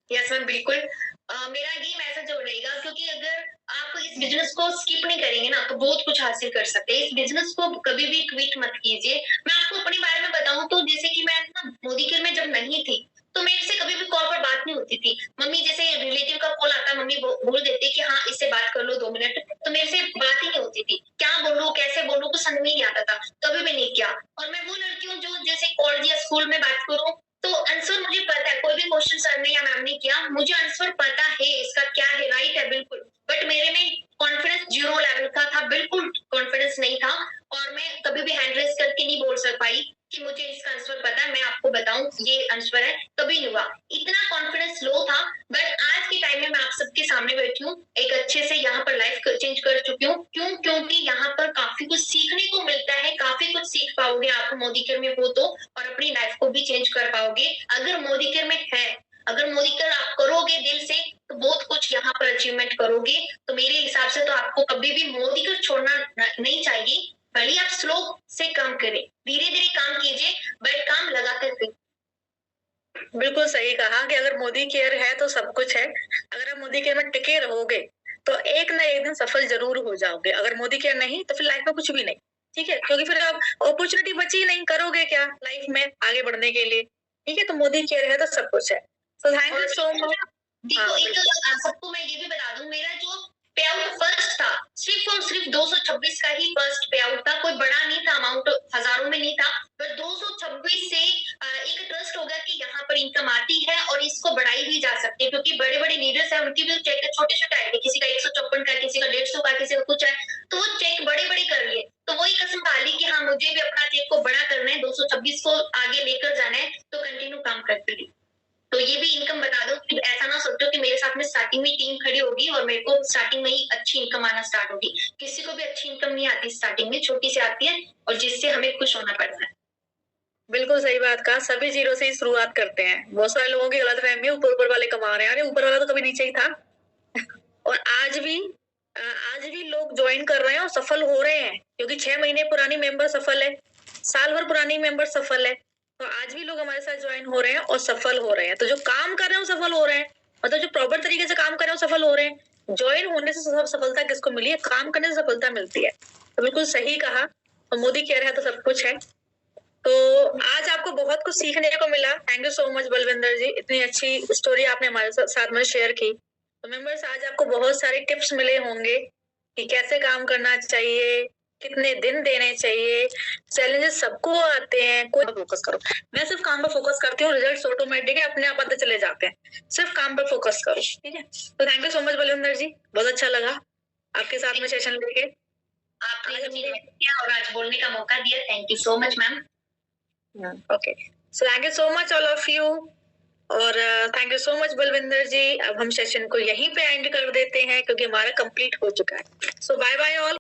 यस मैम बिल्कुल। मेरा ये मैसेज जो रहेगा, क्योंकि अगर आप इस बिजनेस को स्किप नहीं करेंगे ना तो बहुत कुछ हासिल कर सकते हैं। इस बिजनेस को कभी भी क्विट मत कीजिए। मैं आपको अपने बारे में बताऊं तो जैसे कि मैं ना मोदी केयर में जब नहीं थी तो मेरे से कभी भी कॉल पर बात नहीं होती थी। मम्मी जैसे रिलेटिव का कॉल आता, मम्मी बोल देते कि हाँ इससे बात कर लो 2 मिनट, तो मेरे से बात ही नहीं होती थी। क्या बोलूं कैसे बोलूं कुछ समझ में नहीं आता था, कभी भी नहीं किया। और मैं वो लड़की हूँ जो जैसे कॉलेज या स्कूल में बात करूं तो आंसर मुझे पता है, कोई भी क्वेश्चन सर ने या मैम ने किया मुझे आंसर पता है इसका क्या है, राइट है बिल्कुल। बट मेरे में कॉन्फिडेंस 0 लेवल का था, बिल्कुल कॉन्फिडेंस नहीं था, और मैं कभी भी हैंड रेस करके नहीं बोल सक पाई। कि मुझे इसका आंसर पता है, मैं आपको बताऊं ये आंसर है, कभी नहीं हुआ। इतना कॉन्फिडेंस लो था, बट आज के टाइम में मैं आप सबके सामने बैठी हूँ, एक अच्छे से यहाँ पर लाइफ चेंज कर चुकी हूँ। क्यों? क्योंकि यहाँ पर काफी कुछ सीखने को मिलता है, काफी कुछ सीख पाओगे आप मोदी केयर में हो तो, और अपनी लाइफ को भी चेंज कर पाओगे अगर मोदी केयर में है। अगर मोदी केयर आप करोगे दिल से तो बहुत कुछ यहाँ पर अचीवमेंट करोगे। तो मेरे हिसाब से तो आपको कभी भी मोदी केयर छोड़ना नहीं चाहिए। भले आप स्लो से काम करें, धीरे धीरे काम कीजिए, बट काम लगाकर करें। बिल्कुल सही कहा कि अगर मोदी केयर है तो सब कुछ है। अगर आप मोदी केयर में टिके रहोगे तो एक ना एक दिन सफल जरूर हो जाओगे। अगर मोदी केयर नहीं तो फिर लाइफ में कुछ भी नहीं। ठीक है, क्योंकि फिर आप अपॉर्चुनिटी बची नहीं, करोगे क्या लाइफ में आगे बढ़ने के लिए। ठीक है, तो मोदी केयर है तो सब कुछ है। तो थैंक यू सो मच। देखो एक सबको मैं ये भी बता दूं, मेरा जो पे आउट फर्स्ट था सिर्फ और सिर्फ 226 का ही फर्स्ट पे आउट था। कोई बड़ा नहीं था, अमाउंट हजारों में नहीं था, पर 226 से एक ट्रस्ट हो गया कि यहाँ पर इनकम आती है और इसको बढ़ाई भी जा सकती है, क्योंकि बड़े बड़े लीडर्स है उनकी भी चेक छोटे छोटे आए थे, किसी का 154 का, किसी का 150 का, किसी का कुछ है, तो वो चेक बड़े बड़े कर लिए। तो वही कसम खा ली कि हाँ मुझे भी अपना चेक को बड़ा करना है, 226 को आगे लेकर जाना है, तो कंटिन्यू काम करती रही। तो ये भी इनकम बता दो कि ऐसा ना सोचो कि मेरे साथ में स्टार्टिंग में टीम खड़ी होगी और मेरे को स्टार्टिंग में ही अच्छी इनकम आना स्टार्ट होगी। किसी को भी अच्छी इनकम नहीं आती स्टार्टिंग में, छोटी सी आती है और जिससे हमें खुश होना पड़ता है। बिल्कुल सही बात कहा, सभी जीरो से ही शुरुआत करते हैं। बहुत सारे लोगों की गलतफहमी है ऊपर ऊपर वाले कमा रहे हैं। अरे ऊपर वाला तो कभी नीचे ही था। और आज भी लोग ज्वाइन कर रहे हैं और सफल हो रहे हैं, क्योंकि 6 महीने पुरानी मेंबर सफल है, साल भर पुरानी मेंबर सफल है। तो आज भी लोग हमारे साथ ज्वाइन हो रहे हैं और सफल हो रहे हैं। तो जो काम कर रहे हैं वो सफल हो रहे हैं, मतलब जो प्रॉपर तरीके से काम कर रहे हैं वो सफल हो रहे हैं। ज्वाइन होने से सफलता किसको मिली है? काम करने से सफलता मिलती है। तो बिल्कुल सही कहा, और मोदी केयर है तो सब कुछ है। तो आज आपको बहुत कुछ सीखने को मिला। Thank you so much Balwinder ji, इतनी अच्छी स्टोरी आपने हमारे साथ में शेयर की। तो मेंबर्स, आज आपको बहुत सारे टिप्स मिले होंगे कि कैसे काम करना चाहिए, कितने दिन देने चाहिए। चैलेंजेस सबको आते हैं, कोई फोकस करो। मैं सिर्फ काम पर फोकस करती हूँ, रिजल्ट्स ऑटोमेटिक है, अपने आप आते चले जाते हैं। सिर्फ काम पर फोकस करो, ठीक है। तो thank you so much Balwinder ji, बहुत अच्छा लगा आपके साथ में सेशन लेके। आपने मुझे इनवाइट किया और आज बोलने का मौका दिया, thank you so much ma'am. Okay, so thank you so much all of you, और thank you so much Balwinder ji. अब हम सेशन को यहीं पे एंड कर देते हैं क्योंकि हमारा कंप्लीट हो चुका है। सो बाय बाय ऑल।